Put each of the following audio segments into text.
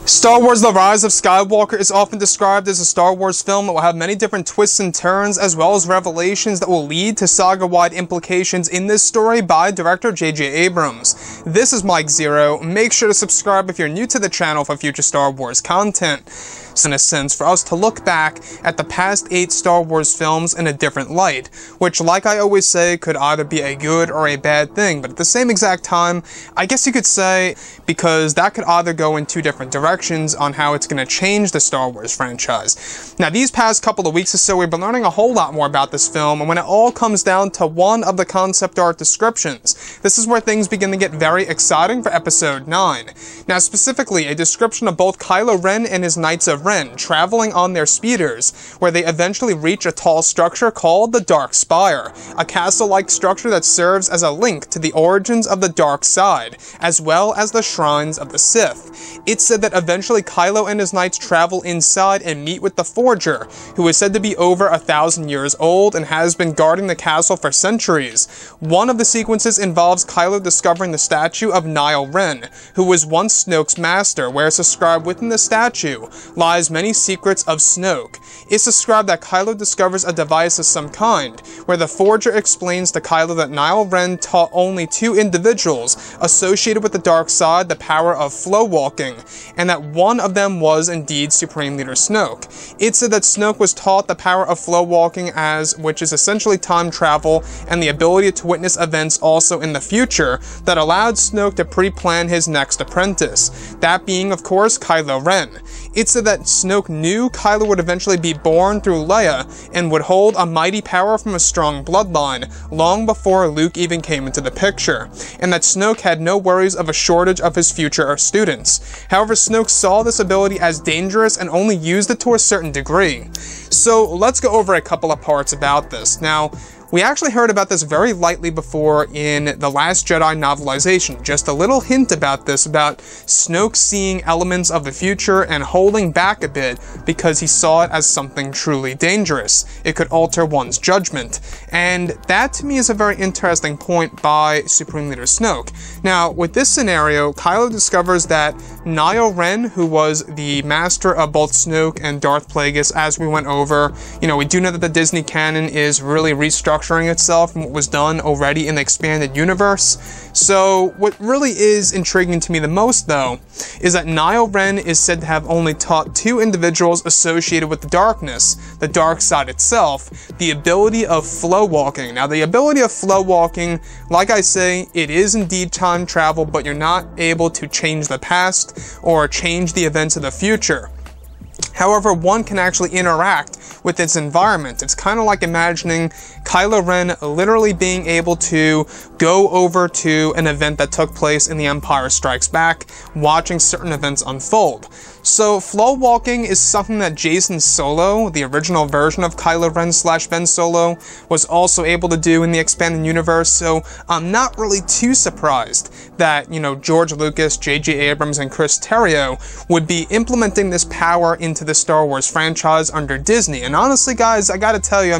Star Wars: The Rise of Skywalker is often described as a Star Wars film that will have many different twists and turns, as well as revelations that will lead to saga-wide implications in this story by director J.J. Abrams. This is Mike Zero. Make sure to subscribe if you're new to the channel for future Star Wars content. In a sense, for us to look back at the past 8 Star Wars films in a different light, which, like I always say, could either be a good or a bad thing, but at the same exact time, I guess you could say, because that could either go in 2 different directions on how it's going to change the Star Wars franchise. Now, these past couple of weeks or so, we've been learning a whole lot more about this film, and when it all comes down to one of the concept art descriptions, this is where things begin to get very exciting for Episode 9. Now, specifically, a description of both Kylo Ren and his Knights of Ren traveling on their speeders, where they eventually reach a tall structure called the Dark Spire, a castle-like structure that serves as a link to the origins of the dark side, as well as the shrines of the Sith. It's said that eventually Kylo and his knights travel inside and meet with the Forger, who is said to be over 1,000 years old and has been guarding the castle for centuries. One of the sequences involves Kylo discovering the statue of Nile Ren, who was once Snoke's master, where it's described within the statue lies many secrets of Snoke. It's described that Kylo discovers a device of some kind, where the Forger explains to Kylo that Nile Ren taught only 2 individuals associated with the dark side the power of flow walking, and that one of them was indeed Supreme Leader Snoke. It's said that Snoke was taught the power of flow walking, which is essentially time travel and the ability to witness events also in the future, that allowed Snoke to pre-plan his next apprentice, that being, of course, Kylo Ren. It's said that Snoke knew Kylo would eventually be born through Leia and would hold a mighty power from a strong bloodline long before Luke even came into the picture, and that Snoke had no worries of a shortage of his future students. However, Snoke saw this ability as dangerous and only used it to a certain degree. So let's go over a couple of parts about this. Now, we actually heard about this very lightly before in The Last Jedi novelization. Just a little hint about this, about Snoke seeing elements of the future and holding back a bit because he saw it as something truly dangerous. It could alter one's judgment. And that to me is a very interesting point by Supreme Leader Snoke. Now, with this scenario, Kylo discovers that Nile Ren, who was the master of both Snoke and Darth Plagueis, as we went over, we do know that the Disney canon is really restructuring itself from what was done already in the expanded universe. So what really is intriguing to me the most, though, is that Nile Ren is said to have only taught 2 individuals associated with the darkness, the dark side itself, the ability of flow walking. Now, the ability of flow walking, like I say, it is indeed time travel, but you're not able to change the past or change the events of the future. However, one can actually interact with its environment. It's kind of like imagining Kylo Ren literally being able to go over to an event that took place in The Empire Strikes Back, watching certain events unfold. So, flow walking is something that Jacen Solo, the original version of Kylo Ren / Ben Solo, was also able to do in the expanded universe, so I'm not really too surprised that, George Lucas, J.J. Abrams, and Chris Terrio would be implementing this power into the Star Wars franchise under Disney. And honestly, guys, I gotta tell you,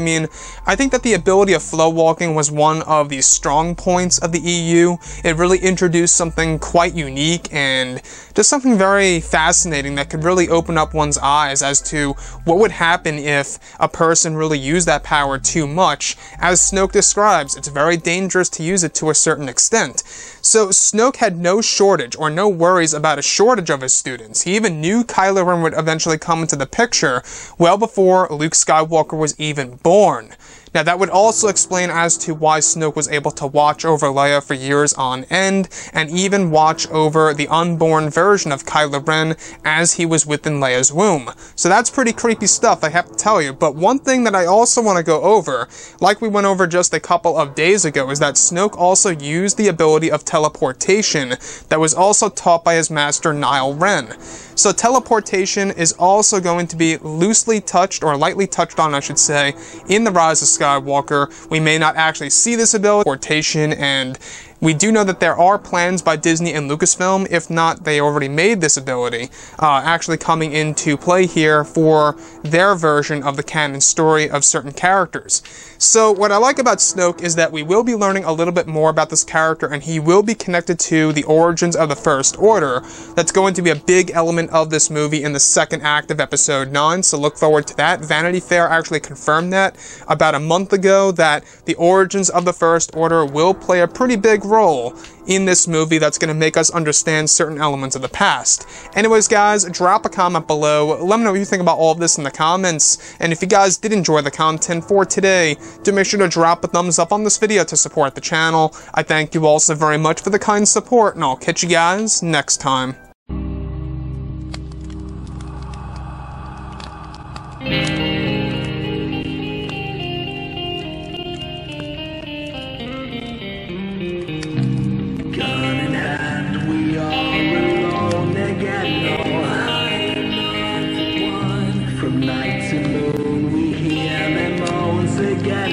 I think that the ability of flow walking was one of the strong points of the EU. It really introduced something quite unique and just something very fascinating that could really open up one's eyes as to what would happen if a person really used that power too much. As Snoke describes, it's very dangerous to use it to a certain extent. So Snoke had no shortage or no worries about a shortage of his students. He even knew Kylo Ren would eventually come into the picture well before Luke Skywalker was even born. Now, that would also explain as to why Snoke was able to watch over Leia for years on end, and even watch over the unborn version of Kylo Ren as he was within Leia's womb. So that's pretty creepy stuff, I have to tell you. But one thing that I also want to go over, like we went over just a couple of days ago, is that Snoke also used the ability of teleportation that was also taught by his master Nile Ren. So teleportation is also going to be loosely touched, or lightly touched on, I should say, in The Rise of Skywalker. We may not actually see this ability, teleportation, and We do know that there are plans by Disney and Lucasfilm, if not they already made this ability, actually coming into play here for their version of the canon story of certain characters. So what I like about Snoke is that we will be learning a little bit more about this character, and he will be connected to the origins of the First Order. That's going to be a big element of this movie in the second act of Episode 9, so look forward to that. Vanity Fair actually confirmed that about a month ago, that the origins of the First Order will play a pretty big role in this movie that's going to make us understand certain elements of the past. Anyways, guys, drop a comment below. Let me know what you think about all of this in the comments. And if you guys did enjoy the content for today, do make sure to drop a thumbs up on this video to support the channel. I thank you all so very much for the kind support, and I'll catch you guys next time. From night to moon we hear them moans again.